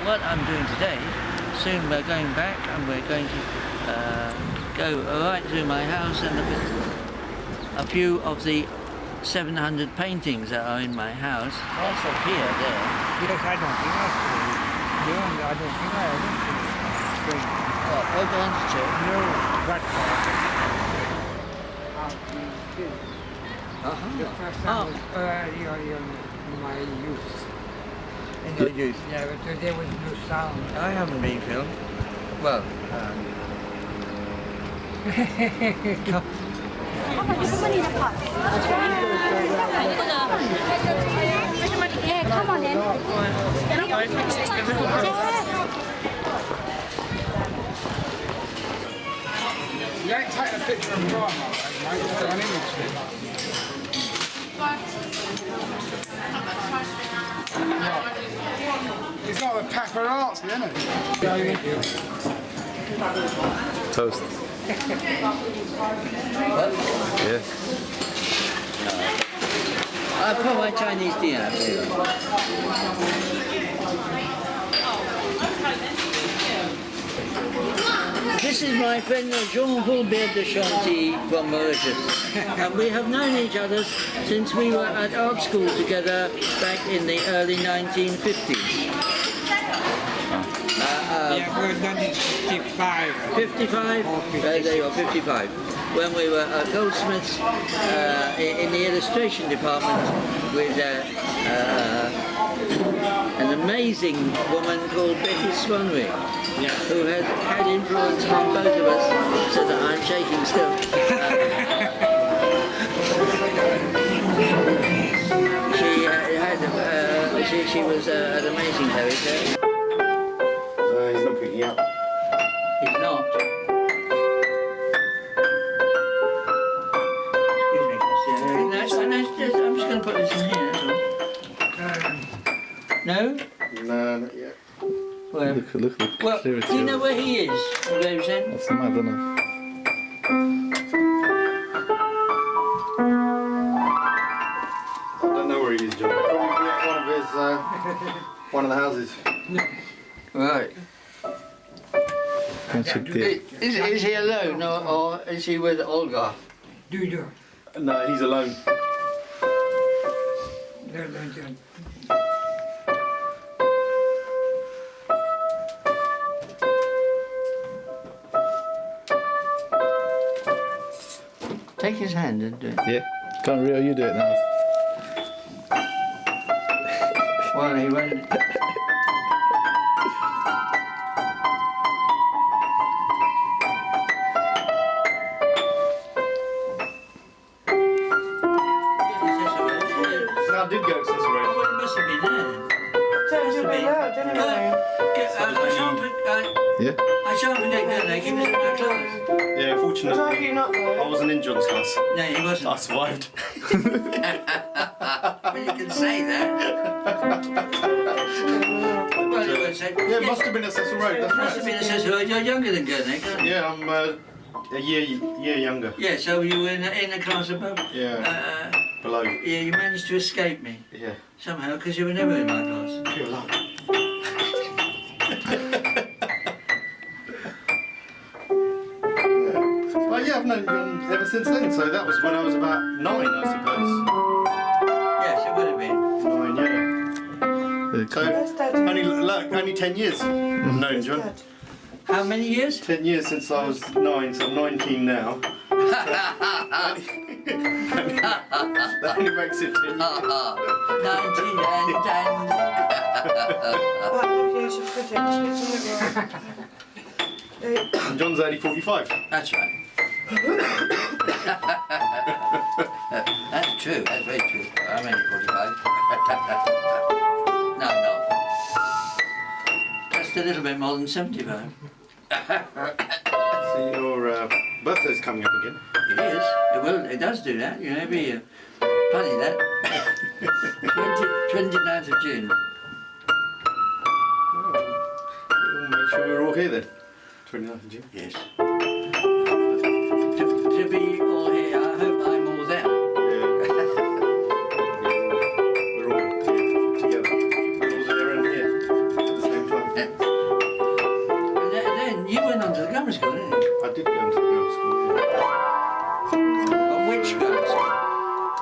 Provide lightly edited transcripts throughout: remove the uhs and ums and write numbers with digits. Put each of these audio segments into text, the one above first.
what I'm doing today, soon we're going back and we're going to go right through my house and look at a few of the 700 paintings that are in my house. That's up here, there. Yes, I don't think that's true. I don't think I ever seen it. Oh, over onto church. No, that's the first time was early on in my youth. In your youth? Yeah, but there was no sound. I haven't been filmed. Well, Yeah, come on then. You ain't taking a picture of drama, mate. You've got an image stick. It's not a paparazzi, isn't it? Toast. Yeah. I put my Chinese tea out here. This is my friend Jean-Paul de Chanty from Mauritius. And we have known each other since we were at art school together back in the early 1950s. Yeah, we're 1955. 55? There you are, 55. When we were goldsmiths in the illustration department with an amazing woman called Betty Swanwick, who has had influence on both of us, so that I'm shaking still. She was an amazing character. He's not picking up. He's not. Excuse me, I'm just going to put this in here, that's all. No? No, not yet. Well, Look at the well, clarity. do you know where he is, Gravesend? That's mad, isn't it? I don't know where he is, John. Probably at one of the houses. Right. Is he alone or is he with Olga? Do you? No, he's alone. No. Take his hand and do it. Yeah. Can't Rio, you do it now. Well, he won't. I did go to Cicero. Well, it must have been there. Yeah? I shan't forget Gurnek, he was in my class. Yeah, fortunately, I wasn't in John's class. No, he wasn't. I survived. Well, you can say that. Well, you would say, Yeah, it must have been at Cecil Road, that's must have right. been a Cecil Road. You're younger than Gurnek, aren't you? Yeah, I'm a year younger. Yeah, so you were in a class above. Yeah, below. Yeah, you managed to escape me Yeah. somehow because you were never in my class. You're alone. Well, yeah, I've known John ever since then, so that was when I was about 9, I suppose. Yes, it would have been. 9, yeah. So, only 10 years I've known John. How many years? 10 years since I was 9, so I'm 19 now. That only makes it 10 years. 19 And John's only 45. That's right. That's true, that's very true. I'm only 45. No, no. Just a little bit more than 75. So your birthday's coming up again. It is. It does do that, you know, every year. Funny that. 29th of June. We'll make sure we're all here then. 29th of June. Yes. To be all here, I hope I'm all there. Yeah. We're all here together. We're all there and here at the same time. then you went on to the grammar school, didn't you? I did go into grammar school, yeah. But which grammar school?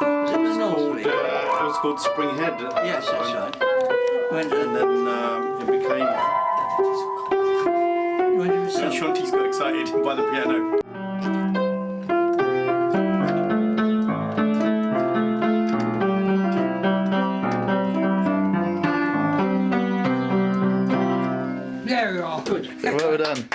Was it the Northfleet? It was called Spring Head. Yes, that's right. Went And then it became... you went to the South. Shanti's got excited by the piano. There we are. Good. Well done.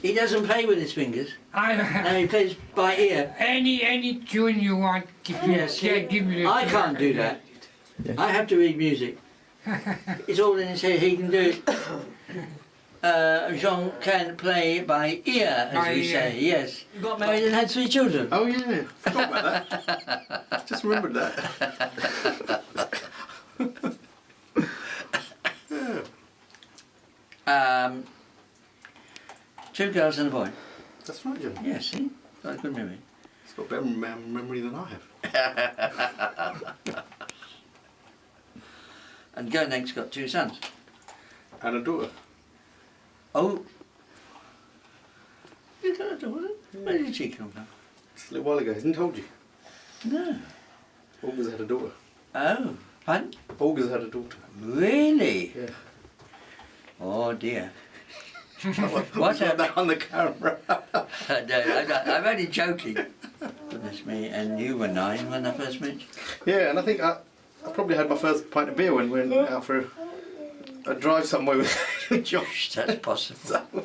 He doesn't play with his fingers. No, I, he plays by ear. any tune you want, if you Yes, can't give me the I tune, can't do that. Yeah. I have to read music. It's all in his head. He can do it. Jean can play by ear, as By we ear. say. Yes. Got married and had 3 children. Oh yeah, forgot about that. Just remembered that. Um, 2 girls and a boy. That's right, John. Yes, see? Got a good memory. He's got better memory than I have. And Gernek's got 2 sons. And a daughter. Oh. You got a daughter? Where did she come from? Just a little while ago, hasn't he told you? No. Olga's had a daughter. Oh. Pardon? Olga's had a daughter. Really? Yeah. Oh dear. What's that on the camera? No, I'm only joking. Goodness me, and you were 9 when I first met you? Yeah, and I think I probably had my first pint of beer when we went out for a drive somewhere with Josh. That's possible.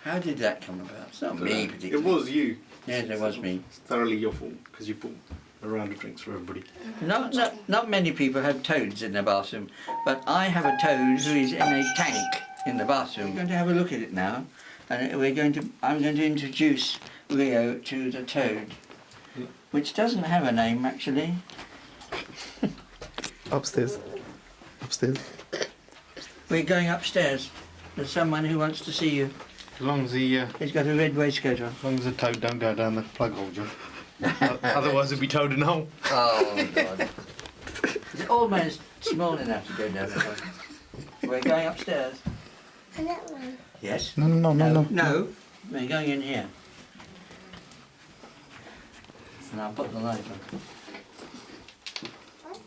How did that come about? It's not me It particularly. was you. Yes, it was me. It's thoroughly your fault because you bought a round of drinks for everybody. Not many people have toads in their bathroom, but I have a toad who is in a tank in the bathroom. We're going to have a look at it now, and I'm going to introduce Rio to the toad, which doesn't have a name actually. Upstairs. Upstairs. We're going upstairs. There's someone who wants to see you. As long as the He's got a red waistcoat on. as long as the toad don't go down the plug hole, John. Otherwise, it'd be toad in a hole. Oh God! It's almost small enough to go down that way. We're going upstairs. And that one. Yes. No. We're going in here. And I'll put the light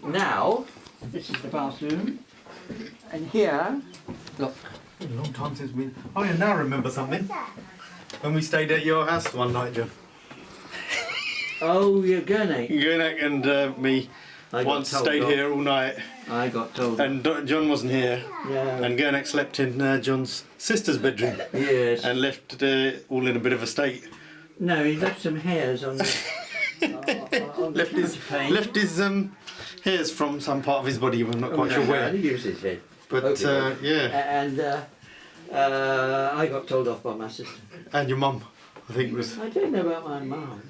on. Now, this is the bathroom. And here, look. A long time since we. Oh, yeah, now I remember something. When we stayed at your house one night, John. Oh, you're Gurney. Gunak and me I got once told stayed off. here all night, I got told. and John wasn't here, Yeah. and Gunak slept in John's sister's bedroom, Yes. and left all in a bit of a state. No, he left some hairs on the. on the Left his hairs from some part of his body. I'm not quite sure He where, used his head. but Okay. yeah. And I got told off by my sister. And your mum, I think was. I don't know about my mum.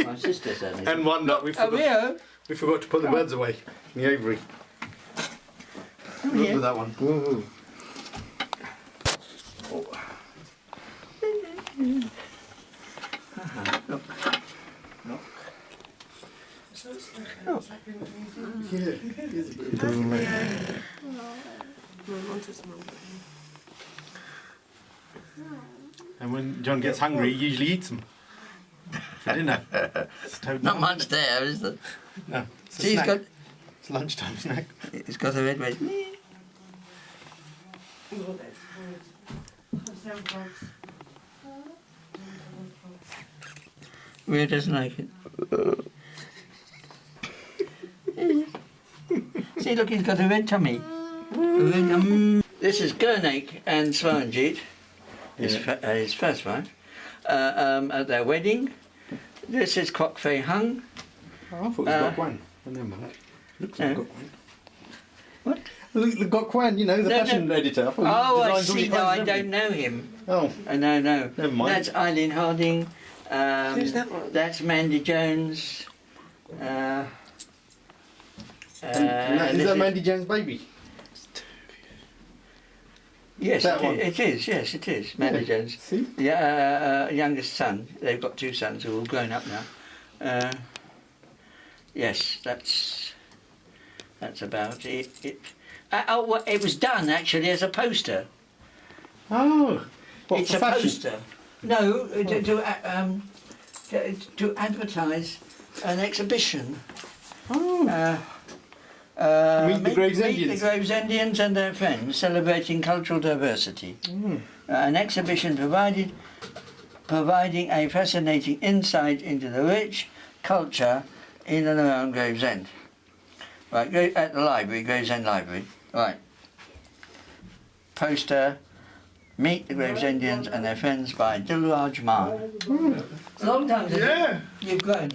My sister certainly. And one night we Oh, forgot, Rio. we forgot to put the birds away in the aviary. Look at that one. Ooh. Look. Look. Yeah, here's a bit He doesn't like. And when John gets hungry, he usually eats them for dinner. It's toad Not dinner. much there, is there? No, it's a See, he's snack. got, It's a lunchtime snack. he's got a red waist. Rio doesn't like it. See, look, he's got a red tummy. This is Gernake and Swaranjit, his first wife, at their wedding. This is Kwok Fei Hung. Oh, I thought it was Gok Wan. Never mind. Looks like No. Gok Wan. What? Look, the Gok Wan, you know, the No, fashion editor. I thought he Oh, I designs all see. your No, clothes I and don't everything. know him. Oh, No. never mind. That's Eileen Harding. Who's that one? That's Mandy Jones. And This is that Mandy Jones' baby? Yes, that one? it is. Yes, it is. Mandy Yeah. Jones. See? Yeah, youngest son. They've got 2 sons who are all grown up now. Yes, that's about it. Well, it was done actually as a poster. Oh. What, It's for a fashion? poster. No, to advertise an exhibition. Oh. Meet the Gravesenders. The Gravesenders and their friends, celebrating cultural diversity. An exhibition providing a fascinating insight into the rich culture in and around Gravesend. Right, go at the library, Gravesend Library. Right. Poster, Meet the Gravesendians and Their Friends by Dilraj Man. A long time since Yeah. you've grown.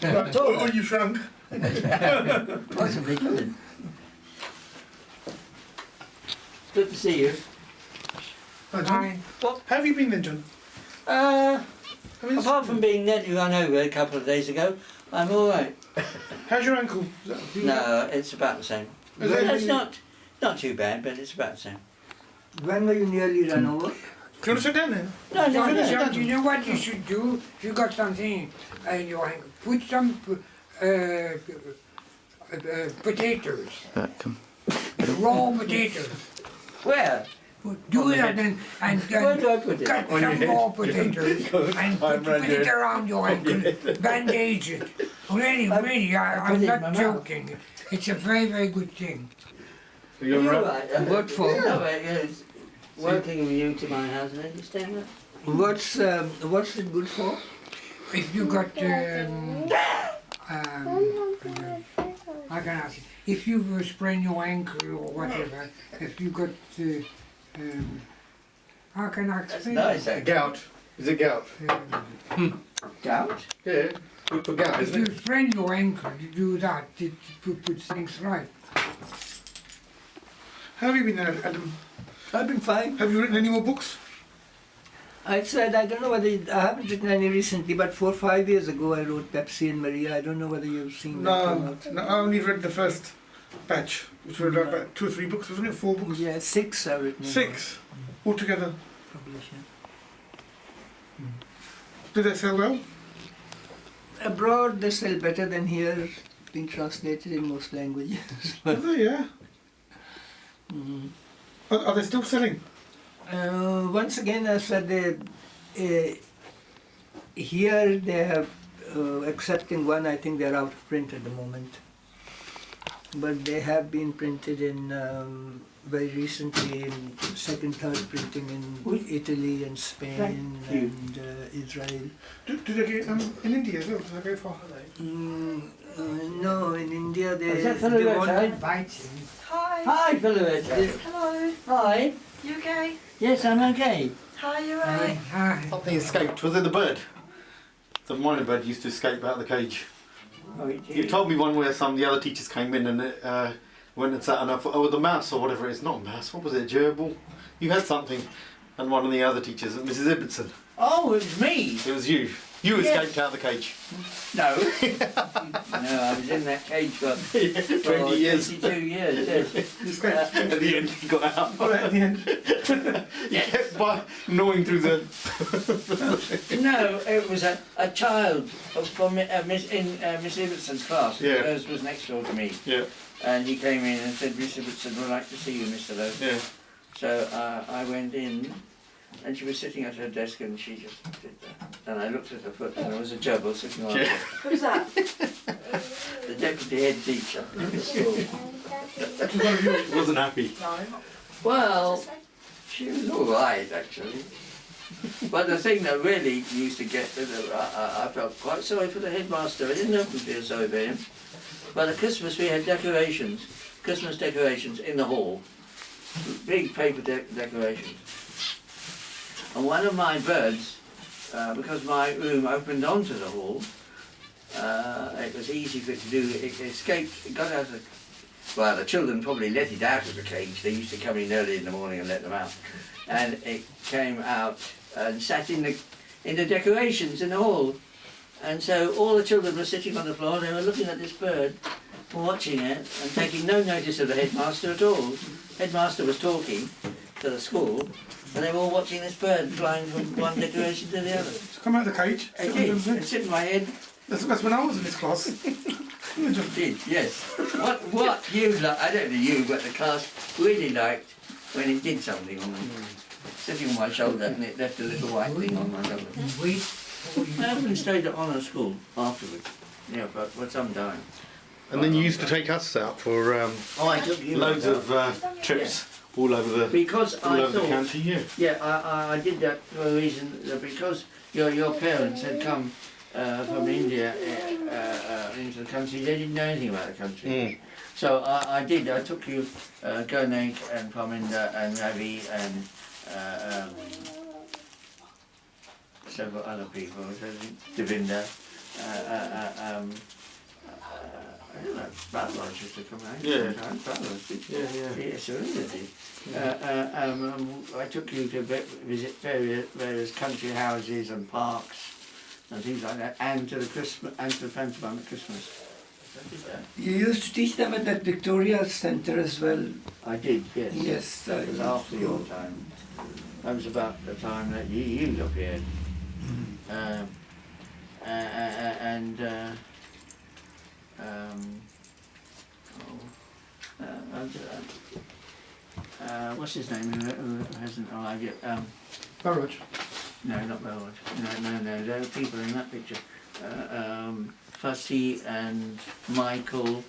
Oh, you shrunk. Possibly good. Good to see you. Hi, John. What? How have you been then, John? Apart from being nearly run over a couple of days ago, I'm all right. How's your ankle? No, it's about the same. Is that- It's not too bad, but it's about the same. When were you nearly run over? Do you want to sit down then? No, no, John, you know what you should do? If you got something in your ankle, put some potatoes, Come. raw potatoes. Where? Do that and Where do I put it? cut some raw potatoes and put it around your ankle, bandage it. Really, I I'm put it in my not mouth. joking. It's a very, very good thing. You're all right. What for? No, it's working with you to my house and then you stay there. What's it good for? If you got, how can I say? If you sprain your ankle or whatever, if you got, how can I explain? Nice, Gout. Is it gout? Gout? Yeah. Good for gout, If isn't you it? sprain your ankle, you do that to put things right. How have you been then, Adam? I've been fine. Have you written any more books? I said I don't know whether I haven't written any recently, but 4 or 5 years ago I wrote Pepsi and Maria. I don't know whether you've seen that come No, out. no, I only read the first batch, which were like about 2 or 3 books, wasn't it? 4 books? Yeah, 6 I've written. 6 altogether. Publishing. Did they sell well? Abroad they sell better than here. Been translated in most languages. Are they? Yeah. Mhm. Are they still selling? Once again, I said here they have, excepting one, I think they're out of print at the moment. But they have been printed in very recently in second, third printing in Italy and Spain and Israel. Do they get in India as well? Do they go far? No, in India they, Is that they Philip wanted. Bites. Hi. Hi, Philip. Hello. Hi. You okay? Yes, I'm okay. Hi, you alright? Hi. Something escaped. Was it the bird? The minor bird used to escape out of the cage. Oh, You told me one where some of the other teachers came in and it went and sat and I thought, oh, the mouse or whatever it is. Not a mouse. What was it? A gerbil? You had something. And one of the other teachers, Mrs. Ibbotson. Oh, it was me. It was you. You Yes. escaped out of the cage. No. No, I was in that cage for 20 years. 22 years, yes. You escaped. At the end, you got out. All right, at the end. You kept gnawing through the. No, it was a child from Miss Ibbotson's class. Yeah. Hers was next door to me. Yeah, And he came in and said, Miss Ibbotson would like to see you, Mr. Lowe. yeah. So I went in and she was sitting at her desk and she just did that. And I looked at her foot and there was a gerbil sitting on it. Who's that? The deputy head teacher in the school. Wasn't happy. Well, she was all right actually. But the thing that really used to get to the, I felt quite sorry for the headmaster. I didn't often feel sorry for him. But at Christmas we had decorations, Christmas decorations in the hall. Big paper decorations. And one of my birds, because my room opened onto the hall, it was easy for it to do. It escaped, it got out of the, well, the children probably let it out of the cage. They used to come in early in the morning and let them out. And it came out and sat in the decorations in the hall. And so all the children were sitting on the floor, they were looking at this bird, watching it, and taking no notice of the headmaster at all. Headmaster was talking to the school, and they were all watching this bird flying from one decoration to the other. So come out of the cage. I sit on did. them, It sit in my head, That's when I was in this class. You did, yes. What you like, I don't know you, but the class really liked when it did something on me. Sitting on my shoulder and it left a little white thing on my shoulder. I haven't stayed at honour school afterwards. Yeah, but for some time. And then you used to take us out for I took you loads out. of trips all over the Because all I over the thought, county. Yeah. yeah, I did that for a reason, that because your parents had come from India into the country, they didn't know anything about the country. So I took you, Gonek and Parminder and Ravi and several other people, Devinda, I don't know, Balraj used to come out Yeah. sometimes, Balraj did. Yeah. Yes, Surrender did. I took you to visit various country houses and parks and things like that, and to the pantomime at Christmas. I did that. You used to teach them at that Victoria Centre as well. I did, yes. Yes, It was after your time. That was about the time that you appeared. What's his name who hasn't arrived yet? Barrage. No, not Belwood. No. There are people in that picture. Fussy and Michael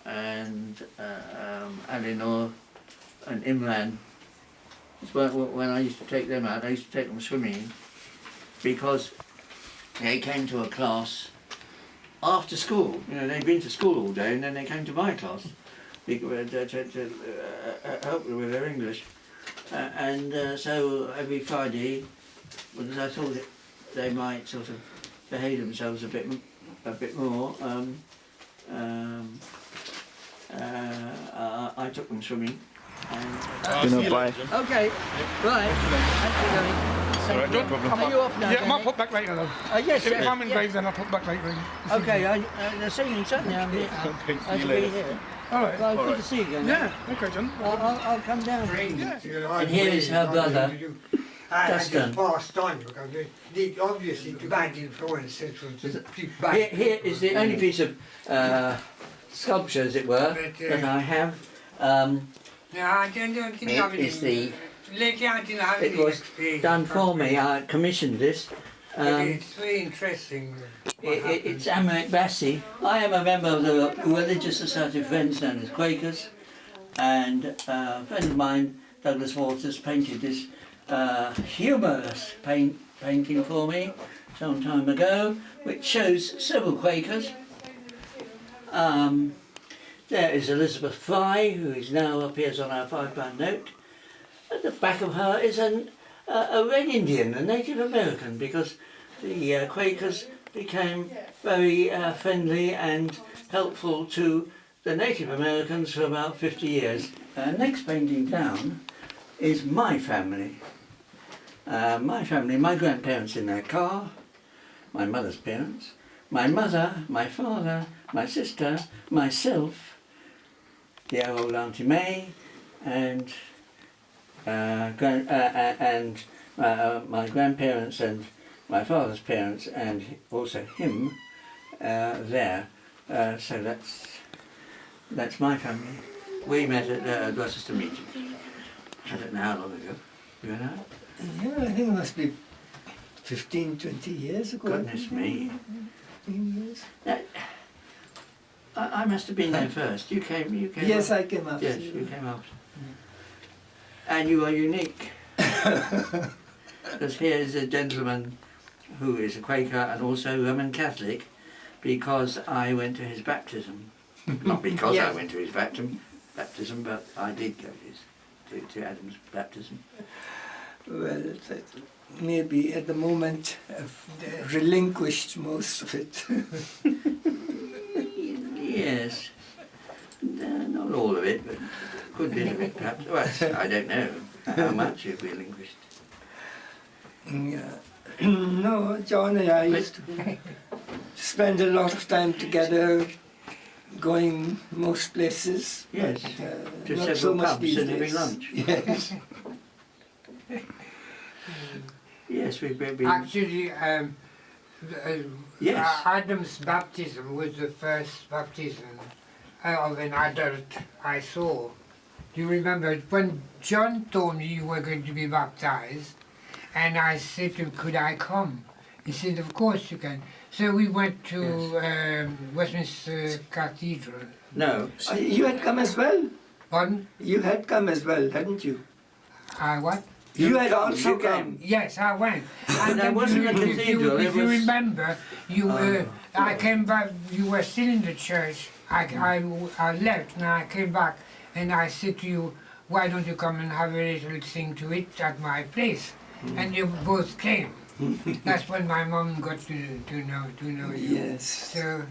and Eleanor and Imran. When I used to take them out, I used to take them swimming because they came to a class after school. You know, they'd been to school all day and then they came to my class to help with their English. So every Friday, because I thought that they might sort of behave themselves a bit more, I took them swimming. Bye. Okay, right. Alright, no problem. Are you off now? Yeah, I might Danny? pop back later though. Yes. If I'm in yeah. Graves, then I'll pop back later. Okay, the singing certainly I'm here. I should be here. Alright. Well, good to see you again. Yeah, okay, John. I'll come down. And here is her brother, I Dustin. just passed on because obviously the bad influence was the bad. Here is the only piece of sculpture, as it were, that I have. No, I don't think I've It's the. lately I didn't have It any was experience. done for me. I commissioned this. It's very interesting. It's Amrit Bassi. I am a member of the Religious Society of Friends known as Quakers, and a friend of mine, Douglas Waters, painted this humorous painting for me some time ago, which shows several Quakers. There is Elizabeth Fry, who is now appears on our £5 note. At the back of her is a Red Indian, a Native American, because the Quakers became very friendly and helpful to the Native Americans for about 50 years. Next painting down is my family. My grandparents in their car, my mother's parents, my mother, my father, my sister, myself, dear old Auntie May, and my grandparents and my father's parents, and also him there. So that's my family. We met at Rochester meeting. I don't know how long ago. You know? Yeah, I think it must be 15, 20 years ago. Goodness me. 15 years. I must have been there first. You came. Yes, after. I came after Yes, you came after. And you are unique. Because here is a gentleman who is a Quaker and also Roman Catholic, because I went to his baptism. Not because I went to his baptism, but I did go to Adam's baptism. Well, maybe at the moment I've relinquished most of it. Yes. Not all of it, but a good bit of it perhaps. Well, I don't know how much you've relinquished. Yeah. No, John and I used to spend a lot of time together, going most places. Yes, but, to not several so much pubs these and having days. lunch. Yes. Yes, we've been. Actually, Yes. Adam's baptism was the first baptism of an adult I saw. Do you remember when John told me you were going to be baptized, and I said to him, could I come? He said, of course you can. So we went to Westminster Cathedral. No. You had come as well? Pardon? You had come as well, hadn't you? I what? You had also you come. Yes, I went. And That then wasn't a cathedral, if it you was- remember, I came back, you were still in the church. I left and I came back and I said to you, why don't you come and have a little thing to eat at my place? And you both came. That's when my mom got to know you. Yes. So,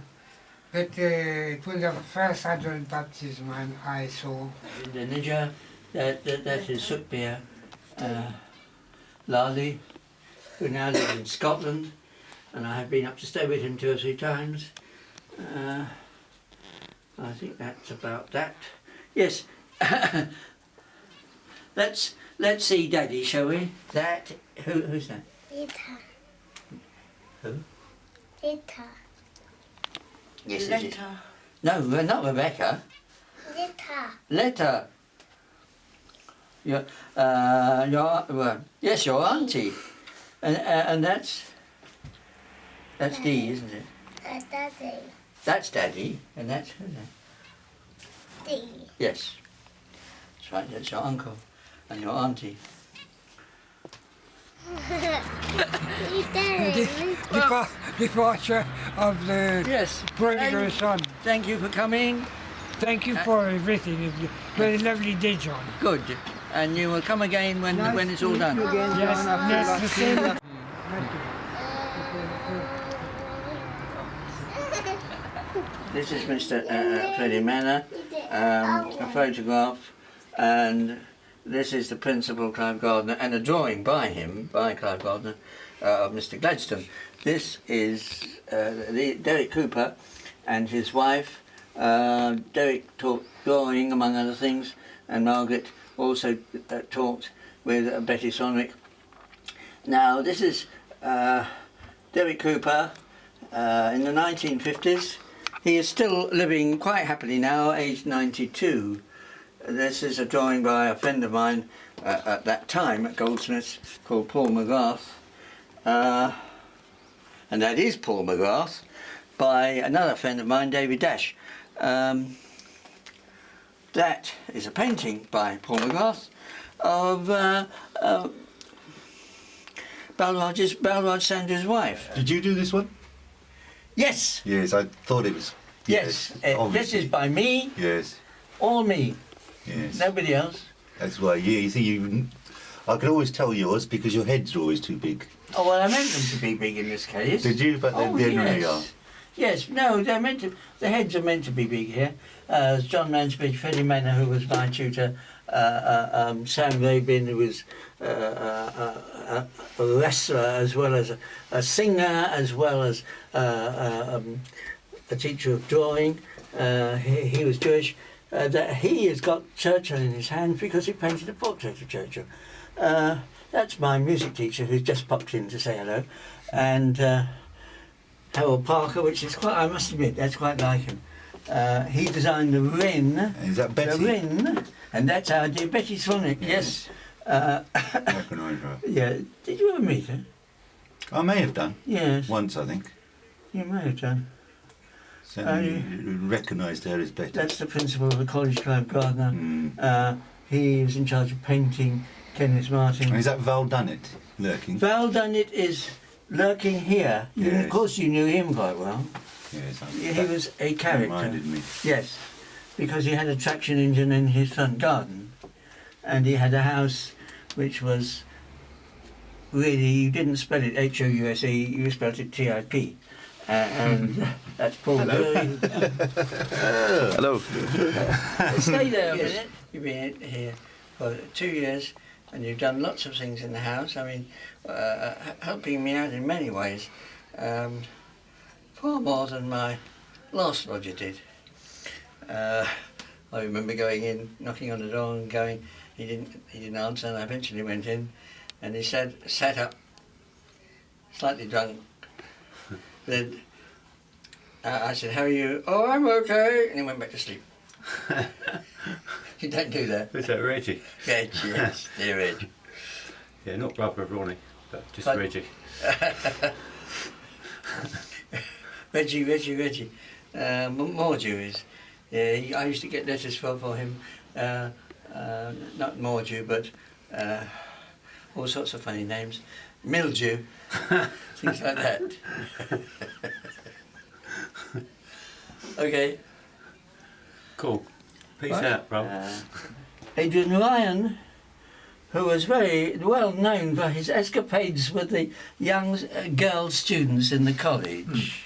but it was the first adult baptism I saw. The Ninja, that is Sukbir Lali, who now lives in Scotland, and I have been up to stay with him 2 or 3 times. I think that's about that. Yes. Let's see Daddy, shall we? Who's that? Lita. Who? Lita. Yes, it is. Later. No, not Rebecca. Lita. Letta. Your yes, your auntie, and that's Dee, isn't it? Daddy. That's Daddy, and that's who's that? Dee. Yes, that's right. That's your uncle and your auntie. Departure of the Yes. prodigal son. Thank you for coming. Thank you for everything. It's a very lovely day, John. Good, and you will come again when it's all done. Yes, yes, the same. This is Mr. Freddie Manor, a photograph, and this is the principal, Clive Gardner, and a drawing by him, by Clive Gardner, of Mr. Gladstone. This is Derek Cooper and his wife. Derek taught drawing, among other things, and Margaret also taught with Betty Sonrick. Now, this is Derek Cooper in the 1950s. He is still living quite happily now, aged 92. This is a drawing by a friend of mine at that time at Goldsmiths called Paul McGrath. And that is Paul McGrath by another friend of mine, David Dash. That is a painting by Paul McGrath of Balraj Sanders' wife. Did you do this one? Yes, Yes, I thought it was. yes. This obviously. is by me, Yes, all me, yes. nobody else. That's why. Yeah, you see, I can always tell yours because your heads are always too big. Oh, well, I meant them to be big in this case. Did you? But Oh, they generally are. yes. Yes, no, they're meant to. The heads are meant to be big here. John Mansbridge, Freddie Manor, who was my tutor, Sam Rabin, who was a wrestler as well as a singer, as well as a teacher of drawing. He was Jewish. That he has got Churchill in his hand because he painted a portrait of Churchill. That's my music teacher who's just popped in to say hello, and Harold Parker, which is quite, I must admit, that's quite like him. He designed the Wren. Is that Betty? The Wren, and that's our dear Betty Swanwick. Yes. Recognise her. Yeah. Did you ever meet her? I may have done Yes. once. I think. You may have done. Certainly recognised her as Betty. That's the principal of the college, Clive Gardner. Mm. He was in charge of painting Kenneth Martin. And is that Val Dunnett lurking? Val Dunnett is lurking here. Yes. Of course, you knew him quite well. Yes. He was a character. Reminded me. Yes, because he had a traction engine in his front garden, and he had a house which was really, you didn't spell it House, you spelled it TIP. And that's Paul Drury. Hello. Stay there a minute. You've been here for 2 years and you've done lots of things in the house. I mean, helping me out in many ways. Far more than my last lodger did. I remember going in, knocking on the door and going, he didn't answer, and I eventually went in and he sat up, slightly drunk, Then I said, "How are you?" "Oh, I'm okay," and he went back to sleep. You don't do that. Was that Reggie? Reg, yes, dear Reg. Yeah, not brother of Ronnie, but just But- Reggie. Reggie. Mordew is. Yeah, I used to get letters for him. Not Mordew, but all sorts of funny names. Mildew, things like that. Okay. Cool. Peace Right. out, bro. Adrian Ryan, who was very well known for his escapades with the young girl students in the college.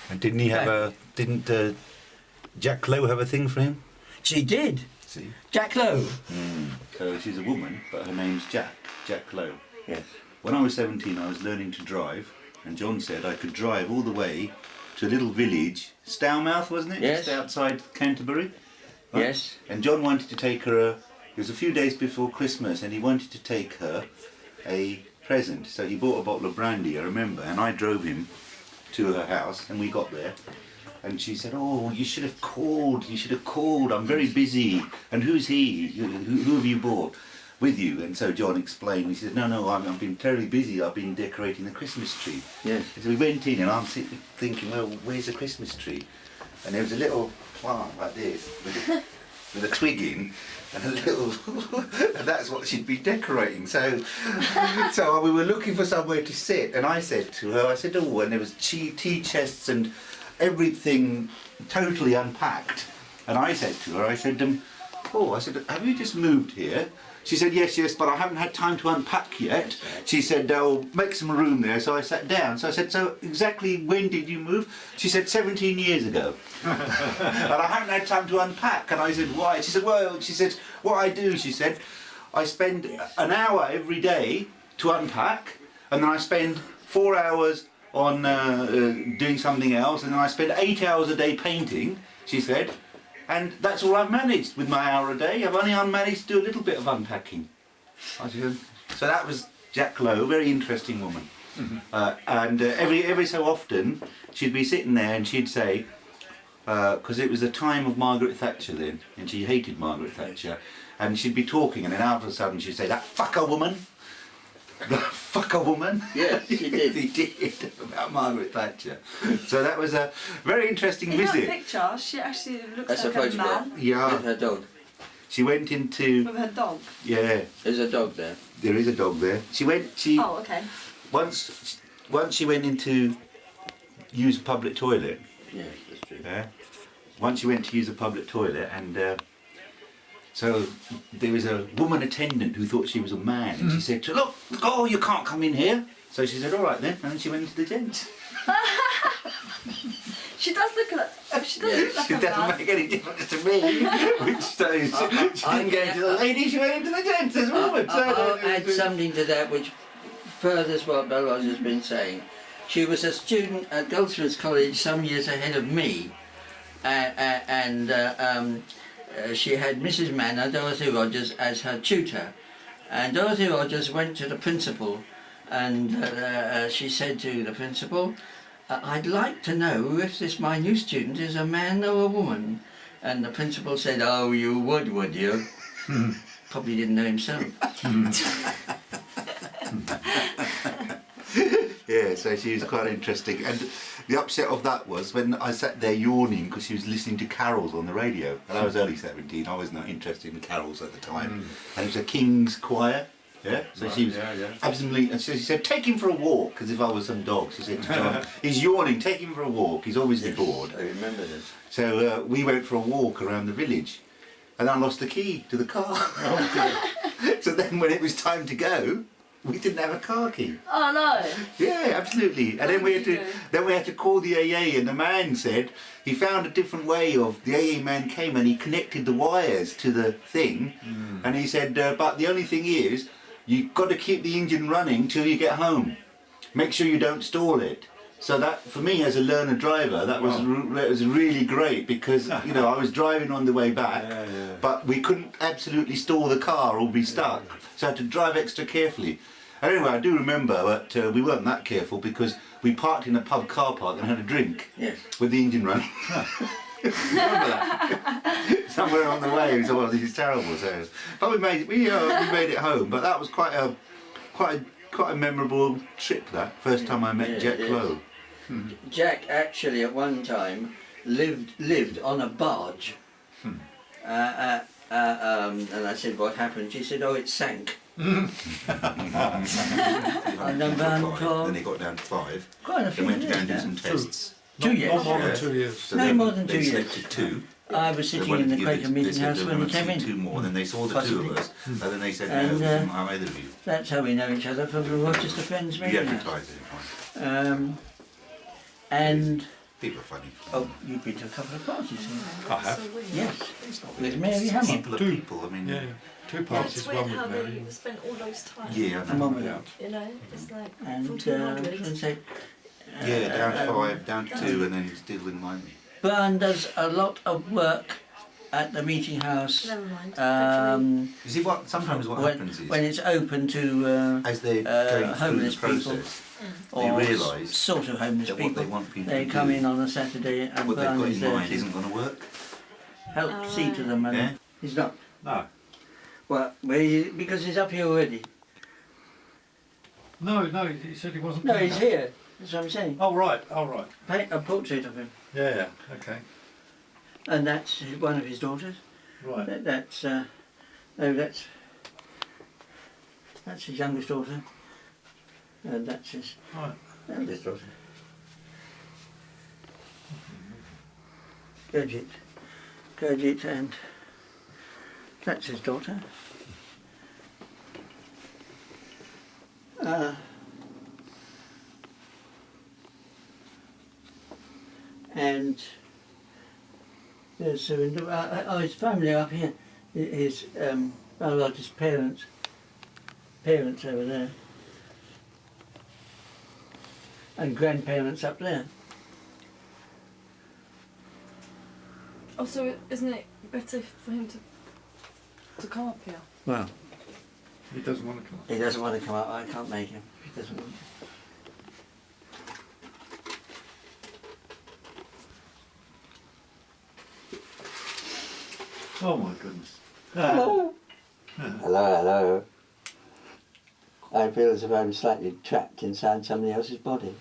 And didn't he have a? Didn't Jack Lowe have a thing for him? She did. See. Jack Lowe. So she's a woman, but her name's Jack Lowe. Yes. When I was 17, I was learning to drive, and John said I could drive all the way to a little village, Stourmouth, wasn't it? Yes. Just outside Canterbury. Right? Yes. And John wanted to take her. It was a few days before Christmas, and he wanted to take her a present. So he bought a bottle of brandy, I remember, and I drove him to her house, and we got there. And she said, "Oh, you should have called. You should have called. I'm very busy. And who's he? Who have you brought with you?" And so John explained. He said, "No, I've been terribly busy. I've been decorating the Christmas tree." Yes. So we went in, and I'm thinking, well, where's the Christmas tree? And there was a little plant like this with a twig in, and a little, and that's what she'd be decorating. So we were looking for somewhere to sit, and I said to her, "Oh," and there was tea chests and everything totally unpacked. And I said to her, "Oh," I said, "have you just moved here?" She said, yes, but I haven't had time to unpack yet." She said, "I'll make some room there." So I sat down. So I said, "So exactly when did you move?" She said, 17 years ago. "And I haven't had time to unpack." And I said, "Why?" She said, "Well," she said, "what I do," she said, "I spend an hour every day to unpack, and then I spend 4 hours on doing something else, and then I spend 8 hours a day painting," she said, "and that's all I've managed with my hour a day. I've only managed to do a little bit of unpacking." I said, so that was Jack Lowe, very interesting woman. And every so often she'd be sitting there and she'd say, because it was the time of Margaret Thatcher then, and she hated Margaret Thatcher, and she'd be talking, and then all of a sudden she'd say, "That fucker woman." Fucker woman. Yes, she did. He did, about Margaret Thatcher. So that was a very interesting In visit. that picture, she actually looks That's a like a photograph. man Yeah, With her dog. she went into, with her dog. yeah, There's a dog there. there is a dog there. She Oh, okay. once she went into use a public toilet. Yes, that's true. Yeah. Once she went to use a public toilet, and so there was a woman attendant who thought she was a man, and she said to her, "Look, oh, you can't come in here." So she said, "All right then," and then she went into the gents. She does look like. She does look like It a doesn't man. make any difference to me. Which so she didn't go into the ladies, she went into the gents as a woman. I'll add something to that which furthers what Belrose has been saying. She was a student at Goldsmiths College some years ahead of me, and she had Mrs. Manor, Dorothy Rogers, as her tutor. And Dorothy Rogers went to the principal, and she said to the principal, "I'd like to know if my new student is a man or a woman." And the principal said, "Oh, you would you?" Probably didn't know himself. Yeah, so she was quite interesting. And the upset of that was when I sat there yawning because she was listening to carols on the radio. And I was only 17, I was not interested in carols at the time. And it was a king's choir. Yeah, so she was absolutely, and so she said, "Take him for a walk," as if I was some dog. She said to John, "He's yawning, take him for a walk, he's obviously bored." I remember this. So we went for a walk around the village, and I lost the key to the car. So then when it was time to go, we didn't have a car key. Oh no. Yeah, absolutely. And then we had to call the AA, and the man said he found a different way of. The AA man came and he connected the wires to the thing, and he said, "But the only thing is, you've got to keep the engine running till you get home. Make sure you don't stall it." So that, for me as a learner driver, that was really great, because I was driving on the way back, but we couldn't absolutely stall the car or be stuck. So I had to drive extra carefully. Anyway, I do remember that we weren't that careful because we parked in a pub car park and had a drink Yes. with the engine running. Remember that? Somewhere on the way, so well, this is terrible. So, but we made it home. But that was quite a memorable trip. That first time I met Yeah, Jack yes. Lowe. Jack actually at one time lived on a barge. And I said, what happened? She said, oh, it sank. And then then they got down to 5. Quite a Then few we had to go years and do now. some tests. 2 years. Not more Yeah. than 2 years. So No they- more than they 2 years. selected 2. I was They sitting wanted in to the give Quaker it- they meeting said house they when he wanted to came see in. 2 more, then they saw the 2 Possibly. of us, and then they said, And, no, we didn't have either of you. That's how we know each other from the Rochester Friends We meeting house. advertised it. And People are funny. oh, you've been to a couple of parties. Haven't I have. you? Yes, with Mary Hammer. People are Two. people, I mean, Yeah, 2 Yeah, parties, it's one weird with how Mary. they spent all those time. yeah, I And know. one without. You know, it's like And from I 200. was going to say, Yeah, down to 5, down to 2, and then still in line. Byrne does a lot of work at the meeting house. Never mind. You see, sometimes what happens is, when it's open to as they're going through the homeless people process, they or realise sort of homeless that what people, they want people they to come do, in on a Saturday and what they've Byrne got is in there mind to isn't going to work. help Oh, see to them. And Yeah. he's not. No. Well, because he's up here already. No, he said he wasn't. No, coming he's up. here. That's what I'm saying. Oh, right, oh, right. Paint a portrait of him, Yeah, okay. and that's one of his daughters. Right. That's his youngest daughter, and that's his Right. eldest daughter. Gurjit, and that's his daughter. And there's his family up here. His biologist parents over there, and grandparents up there. Also, isn't it better for him to come up here? Well, He doesn't want to come up. he doesn't want to come up. I can't make him. He doesn't want to. Oh my goodness. Hello. Hello. I feel as if I'm slightly trapped inside somebody else's body.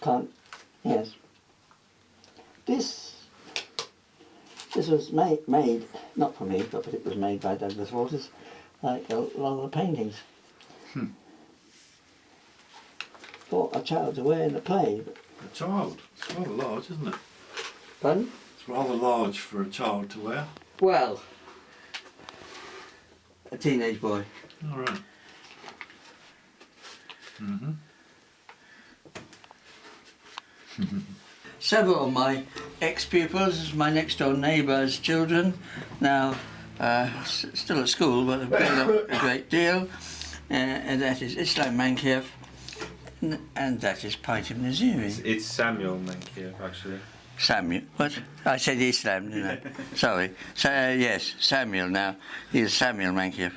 Can't. Yes. This was made not for me, but it was made by Douglas Waters, like a lot of the paintings. For a child to wear in a play. A child. It's rather large, isn't it? Pardon? It's rather large for a child to wear. Well, a teenage boy. All right. Mm-hmm. Several of my ex-pupils, my next-door neighbour's children, now still at school, but have grown up a great deal. And that is Islam Mankiev, and that is Paitim Naziri. It's Samuel Mankiev, actually. Samuel, what? I said Islam, didn't I? Sorry. So, yes, Samuel now. He is Samuel Mankiev,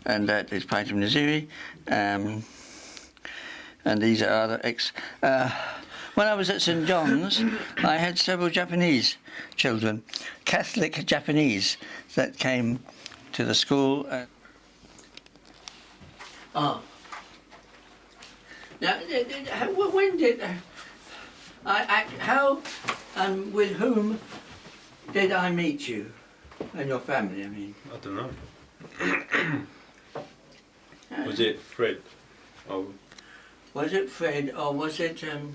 and that is Paitim Naziri. And these are other ex... when I was at St John's, I had several Japanese children, Catholic Japanese, that came to the school. Now, when did... how and with whom did I meet you? And your family, I mean. I don't know. Was it Fred? Oh, Was it Fred or was it Janet?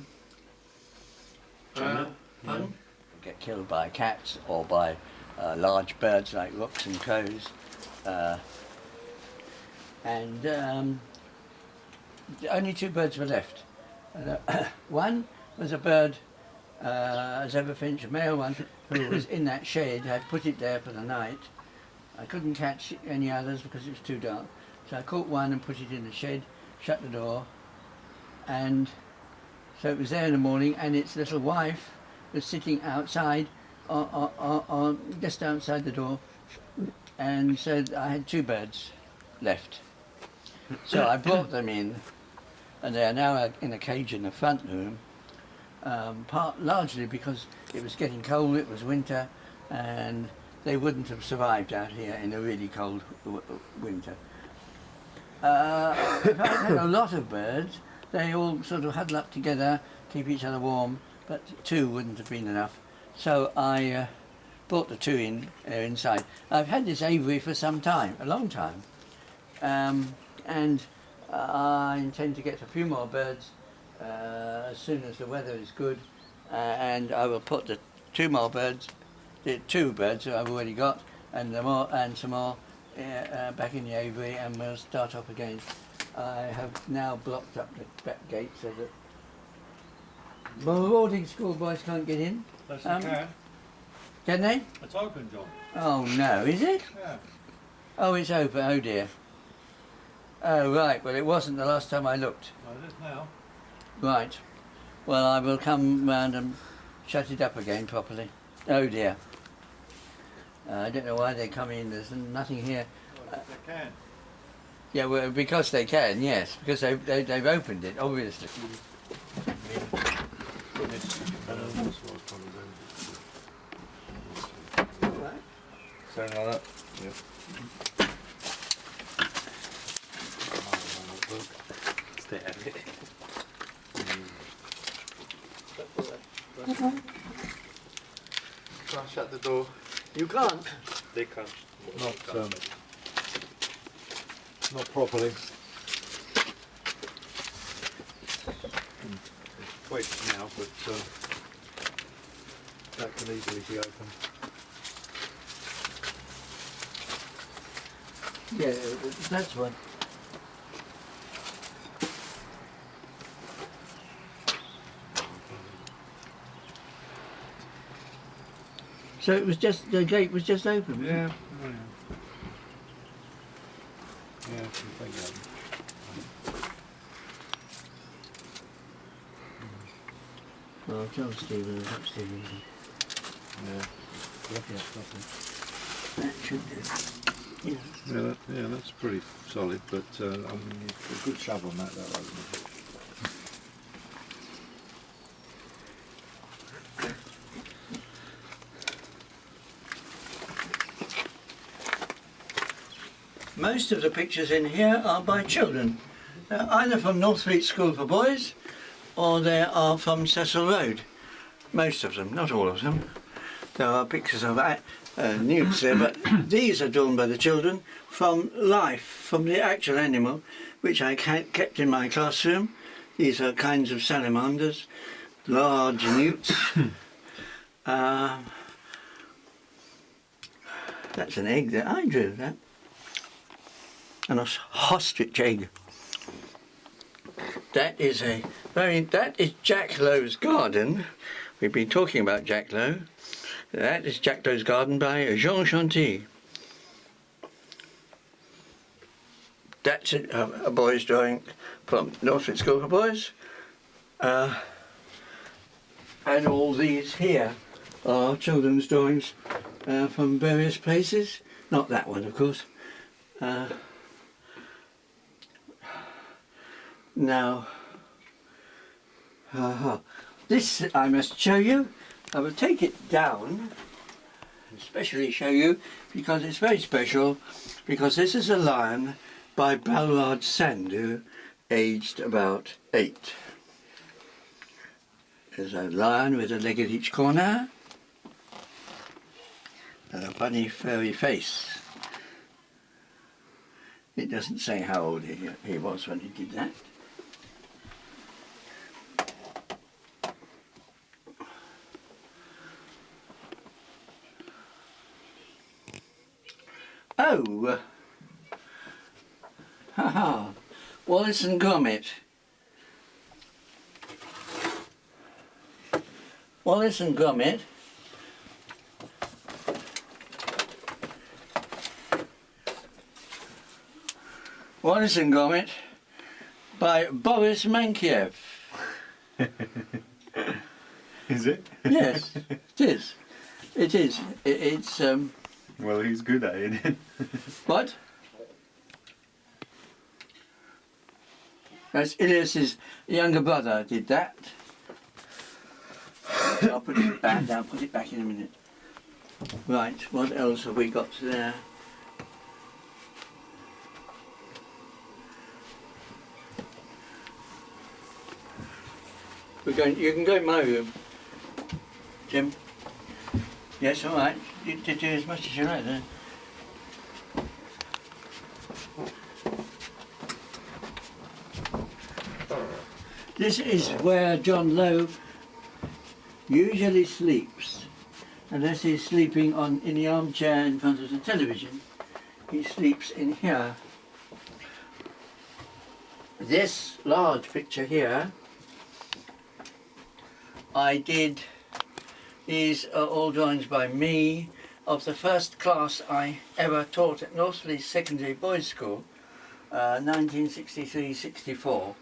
pardon? Get killed by cats or by large birds like rooks and crows, and only 2 birds were left. One was a bird, a zebra-finch, a male one, who was in that shed. I'd put it there for the night. I couldn't catch any others because it was too dark. So I caught one and put it in the shed, shut the door, and so it was there in the morning, and its little wife was sitting outside, just outside the door, and so I had 2 birds left. So I brought them in, and they are now in a cage in the front room, largely because it was getting cold, it was winter, and they wouldn't have survived out here in a really cold winter. I've had a lot of birds. They all sort of huddle up together, keep each other warm, but 2 wouldn't have been enough. So I brought the 2 in inside. I've had this aviary for some time, a long time, and I intend to get a few more birds as soon as the weather is good, and I will put the 2 more birds, the 2 birds that I've already got, and some more back in the aviary, and we'll start off again. I have now blocked up the back gate so that boarding school boys can't get in. Yes, you can. Can they? It's open, John. Oh no, is it? Yeah. Oh, it's open, oh dear. Oh right, well it wasn't the last time I looked. Well, it is now. Right. Well, I will come round and shut it up again properly. Oh dear. I don't know why they come in, there's nothing here. Well, they can. Yeah, well, because they can, yes, because they've opened it, obviously. Something like that? Yeah. Stay at it. Try and shut the door. You can't. They can't. Not properly. Wait now, but that can easily be opened. Yeah, that's one. So it was just, the gate was just open, wasn't it? Yeah. Oh, yeah. Yeah, completely open. Well, I'll tell Stephen, I'll help Stephen. Yeah. That should do. Yeah. Yeah, that's pretty solid, but I mean, a good shove on that'll open it. Most of the pictures in here are by children, either from Northfleet School for Boys or they are from Cecil Road. Most of them, not all of them. There are pictures of newts there, but these are drawn by the children from life, from the actual animal, which I kept in my classroom. These are kinds of salamanders, large newts. That's an egg that I drew, that. And a ostrich egg. That is Jack Lowe's garden. We've been talking about Jack Lowe. That is Jack Lowe's garden by Jean Chanty. That's a boy's drawing from Northfleet School for Boys. And all these here are children's drawings from various places. Not that one, of course. Now, this I must show you. I will take it down and specially show you because it's very special, because this is a lion by Ballard Sandhu, aged about 8. There's a lion with a leg at each corner and a funny furry face. It doesn't say how old he was when he did that. Oh, haha, Wallace and Gromit. Wallace and Gromit Wallace and Gromit by Boris Mankiev. Is it? Yes, it is. It is. It's Well, he's good at it. what? That's Ilias's younger brother did that. I'll put it back. I'll put it back in a minute. Right, what else have we got there? We're going. You can go in my room, Jim. Yes, all right. You do as much as you like there. This is where John Lowe usually sleeps, unless he's sleeping in the armchair in front of the television. He sleeps in here. This large picture here, I did. These are all drawings by me of the first class I ever taught at Northleigh Secondary Boys School, 1963-64.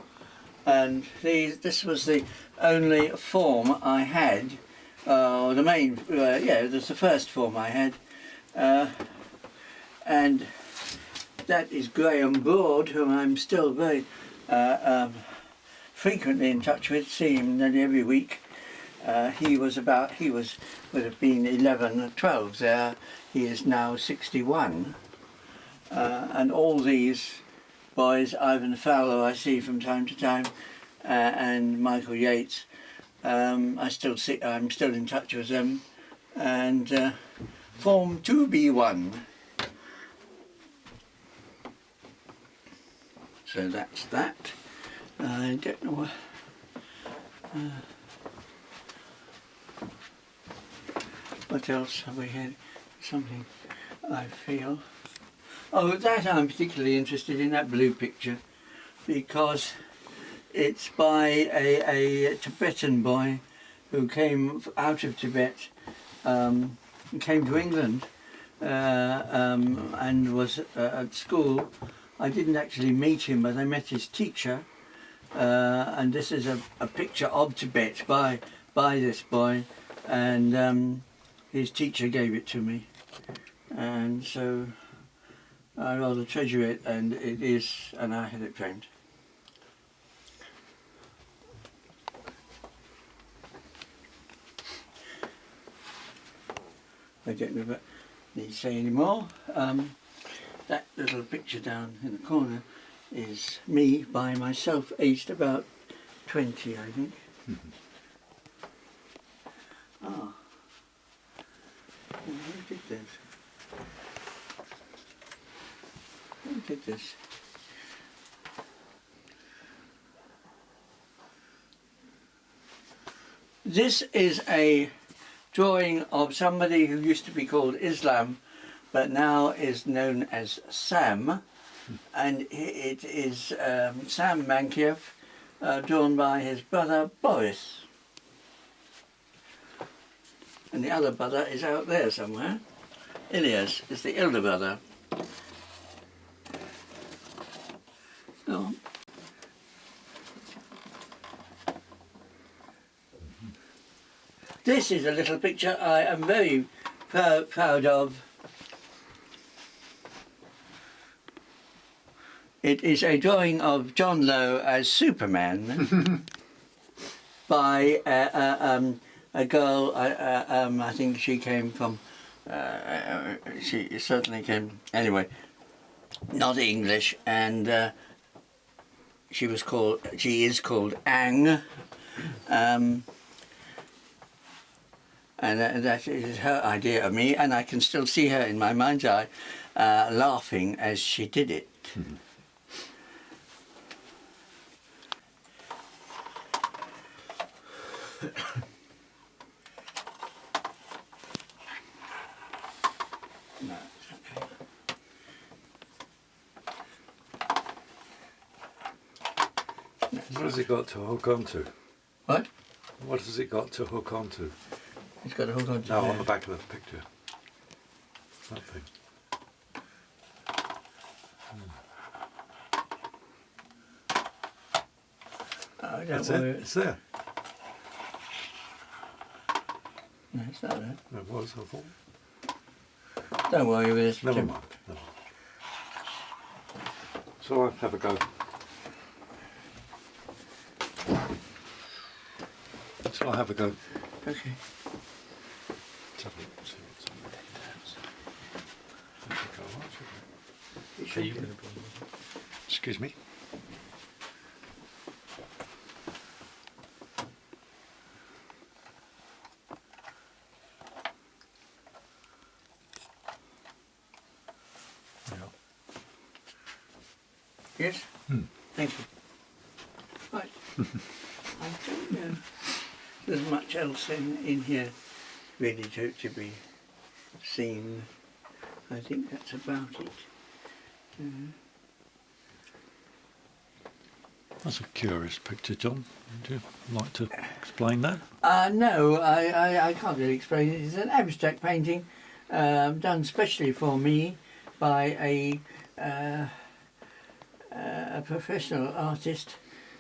And this was the only form I had, the main, yeah, it was the first form I had. And that is Graham Broad, whom I'm still very frequently in touch with, see him nearly every week. He would have been 11 or 12 there. He is now 61. And all these boys, Ivan Fowler I see from time to time, and Michael Yates, I'm still in touch with them. And Form 2B1. So that's that. I don't know what. What else have we had? Something I feel. Oh, that I'm particularly interested in, that blue picture, because it's by a Tibetan boy who came out of Tibet, came to England and was at school. I didn't actually meet him, but I met his teacher, and this is a picture of Tibet by this boy, and his teacher gave it to me, and so I rather treasure it, and it is, and I had it framed. I don't know if I need to say any more. That little picture down in the corner is me by myself, aged about 20, I think. Ah. Who did this? Who did this? This is a drawing of somebody who used to be called Islam, but now is known as Sam, and it is Sam Mankiev, drawn by his brother Boris. And the other brother is out there somewhere. Ilias is the elder brother. Oh. This is a little picture I am very proud of. It is a drawing of John Lowe as Superman by a girl. I think she came from. She certainly came anyway. Not English, and she is called Ang. And that is her idea of me, and I can still see her in my mind's eye laughing as she did it. No, okay. What has it got to hook onto? What? What has it got to hook onto? It's got a hook onto No, there. on the back of the picture. That thing. Oh, don't That's worry. it. It's there. No, it's not there. It was, I thought. Don't worry with this. Never Jim. mind. Never mind. So I'll have a go. I'll have a go. Okay. Let's have a look, see what's on the details. That should go all right, shouldn't it? It should do. Excuse me. Yeah. Yes? Hmm. Thank you. Right. I don't know there's much else in here really to be seen. I think that's about it. That's a curious picture, John. Would you like to explain that? No, I can't really explain it. It's an abstract painting done specially for me by a professional artist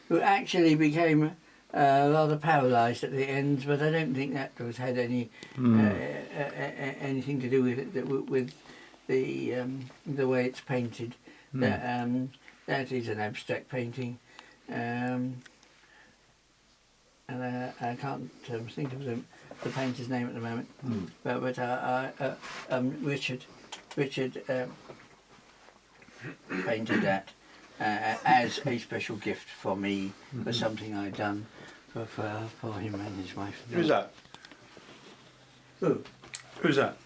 who actually became rather paralysed at the end, but I don't think that had any anything to do with it, with the way it's painted. That is an abstract painting. And I can't think of the painter's name at the moment, but Richard painted that as a special gift for me for something I'd done for him and his wife. Who's that? Who? Who's that?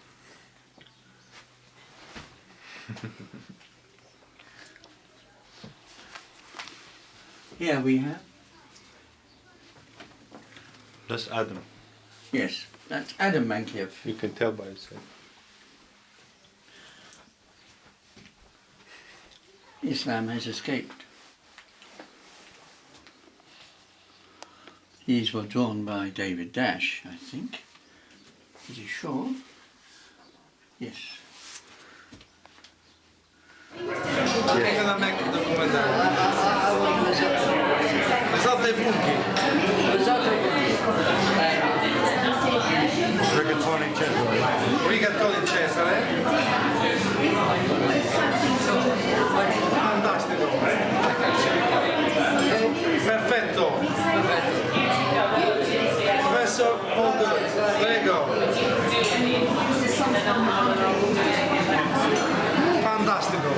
Here we have. That's Adam. Yes, that's Adam Mankiev. You can tell by his head. Islam has escaped. These were drawn by David Dash, I think. Is he sure? Yes. Rigatoni Cesare. Rigatoni Cesare. Fantastico. Perfetto. Professor, all good. There you go. Fantastico.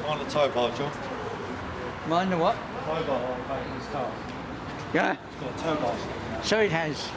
On the tow bar, John. Mind the what? Tow bar on the back of this car. Yeah, It's got a tow bar. so it has.